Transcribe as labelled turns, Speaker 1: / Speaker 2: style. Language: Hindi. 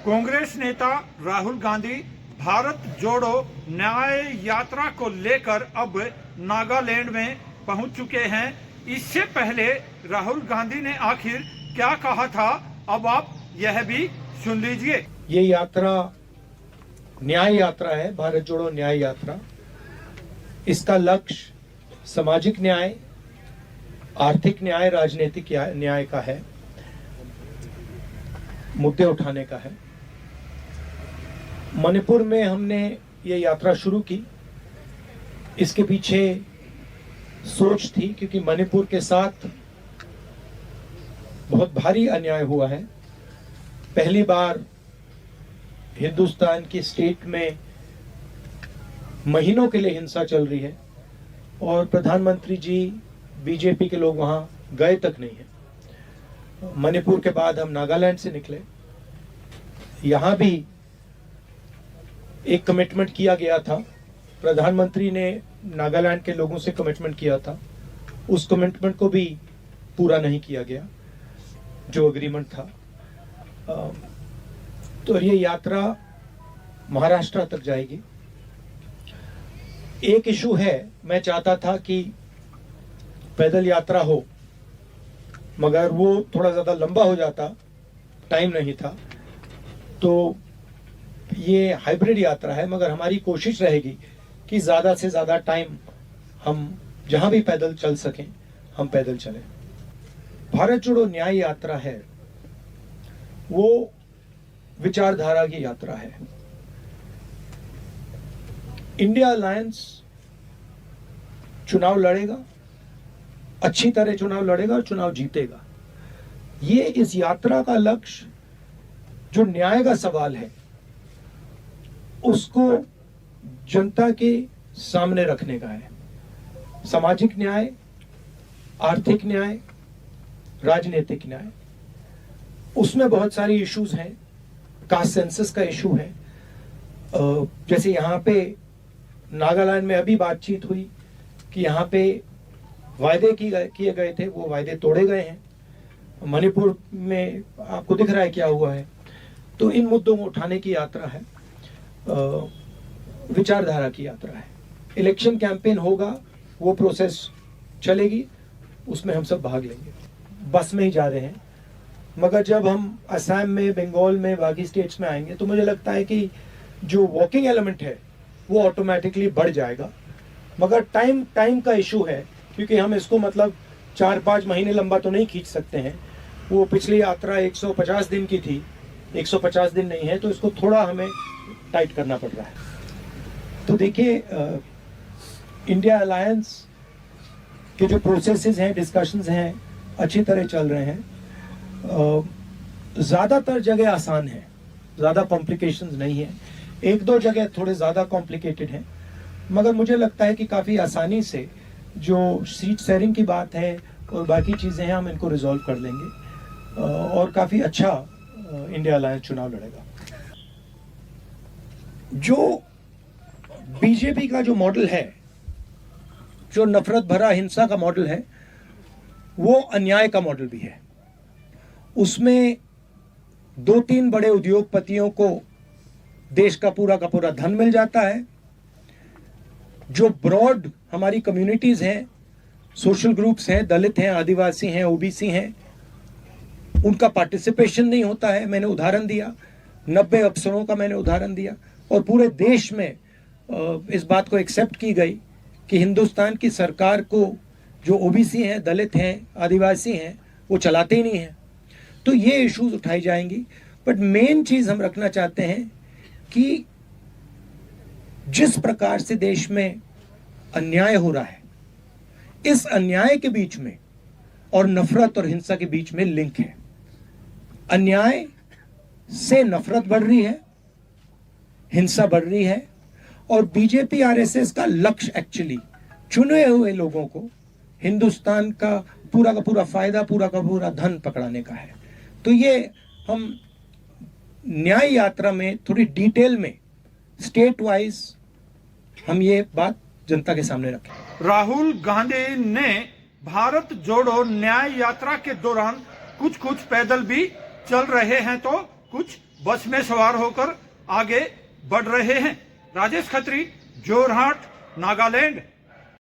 Speaker 1: कांग्रेस नेता राहुल गांधी भारत जोड़ो न्याय यात्रा को लेकर अब नागालैंड में पहुंच चुके हैं। इससे पहले राहुल गांधी ने आखिर क्या कहा था, अब आप यह भी सुन लीजिए।
Speaker 2: ये यात्रा न्याय यात्रा है, भारत जोड़ो न्याय यात्रा। इसका लक्ष्य सामाजिक न्याय, आर्थिक न्याय, राजनीतिक न्याय का है, मुद्दे उठाने का है। मणिपुर में हमने ये यात्रा शुरू की, इसके पीछे सोच थी क्योंकि मणिपुर के साथ बहुत भारी अन्याय हुआ है। पहली बार हिंदुस्तान की स्टेट में महीनों के लिए हिंसा चल रही है और प्रधानमंत्री जी, बीजेपी के लोग वहां गए तक नहीं है। मणिपुर के बाद हम नागालैंड से निकले। यहां भी एक कमिटमेंट किया गया था, प्रधानमंत्री ने नागालैंड के लोगों से कमिटमेंट किया था, उस कमिटमेंट को भी पूरा नहीं किया गया जो एग्रीमेंट था। तो ये यात्रा महाराष्ट्र तक जाएगी। एक इशू है, मैं चाहता था कि पैदल यात्रा हो, मगर वो थोड़ा ज्यादा लंबा हो जाता, टाइम नहीं था। तो ये हाइब्रिड यात्रा है, मगर हमारी कोशिश रहेगी कि ज्यादा से ज्यादा टाइम हम जहां भी पैदल चल सकें हम पैदल चलें। भारत जोड़ो न्याय यात्रा है, वो विचारधारा की यात्रा है। इंडिया अलायंस चुनाव लड़ेगा, अच्छी तरह चुनाव लड़ेगा और चुनाव जीतेगा। ये इस यात्रा का लक्ष्य जो न्याय का सवाल है उसको जनता के सामने रखने का है। सामाजिक न्याय, आर्थिक न्याय, राजनीतिक न्याय, उसमें बहुत सारी इश्यूज हैं। कास्ट सेंसस का इशू है, जैसे यहाँ पे नागालैंड में अभी बातचीत हुई कि यहाँ पे वायदे किए गए थे, वो वायदे तोड़े गए हैं। मणिपुर में आपको दिख रहा है क्या हुआ है। तो इन मुद्दों को उठाने की यात्रा है, विचारधारा की यात्रा है। इलेक्शन कैंपेन होगा, वो प्रोसेस चलेगी, उसमें हम सब भाग लेंगे। बस में ही जा रहे हैं, मगर जब हम असम में, बंगाल में, बाकी स्टेट्स में आएंगे तो मुझे लगता है कि जो वॉकिंग एलिमेंट है वो ऑटोमेटिकली बढ़ जाएगा। मगर टाइम का इशू है, क्योंकि हम इसको मतलब 4-5 महीने लंबा तो नहीं खींच सकते हैं। वो पिछली यात्रा 150 दिन की थी, 150 दिन नहीं है, तो इसको थोड़ा हमें टाइट करना पड़ रहा है। तो देखिए, इंडिया अलायंस के जो प्रोसेसेस हैं, डिस्कशंस हैं, अच्छी तरह चल रहे हैं। ज्यादातर जगह आसान है, ज्यादा कॉम्प्लिकेशंस नहीं है। 1-2 जगह थोड़े ज्यादा कॉम्प्लिकेटेड हैं, मगर मुझे लगता है कि काफी आसानी से जो सीट शेयरिंग की बात है और बाकी चीजें हैं, हम इनको रिजॉल्व कर लेंगे और काफी अच्छा इंडिया अलायंस चुनाव लड़ेगा। जो बीजेपी का जो मॉडल है, जो नफरत भरा हिंसा का मॉडल है, वो अन्याय का मॉडल भी है। उसमें 2-3 बड़े उद्योगपतियों को देश का पूरा धन मिल जाता है। जो ब्रॉड हमारी कम्युनिटीज हैं, सोशल ग्रुप्स हैं, दलित हैं, आदिवासी हैं, ओबीसी हैं, उनका पार्टिसिपेशन नहीं होता है। मैंने उदाहरण दिया, 90 अफसरों का मैंने उदाहरण दिया, और पूरे देश में इस बात को एक्सेप्ट की गई कि हिंदुस्तान की सरकार को जो ओबीसी हैं, दलित हैं, आदिवासी हैं, वो चलाते ही नहीं हैं। तो ये इश्यूज उठाई जाएंगी। बट मेन चीज हम रखना चाहते हैं कि जिस प्रकार से देश में अन्याय हो रहा है, इस अन्याय के बीच में और नफरत और हिंसा के बीच में लिंक है। अन्याय से नफरत बढ़ रही है, हिंसा बढ़ रही है, और बीजेपी आरएसएस का लक्ष्य एक्चुअली चुने हुए लोगों को हिंदुस्तान का पूरा फायदा, पूरा धन पकड़ाने का है। तो ये हम न्याय यात्रा में थोड़ी डिटेल में स्टेट वाइज हम ये बात जनता के सामने रखें।
Speaker 1: राहुल गांधी ने भारत जोड़ो न्याय यात्रा के दौरान कुछ पैदल भी चल रहे हैं तो कुछ बस में सवार होकर आगे बढ़ रहे हैं। राजेश खत्री, जोरहाट, नागालैंड।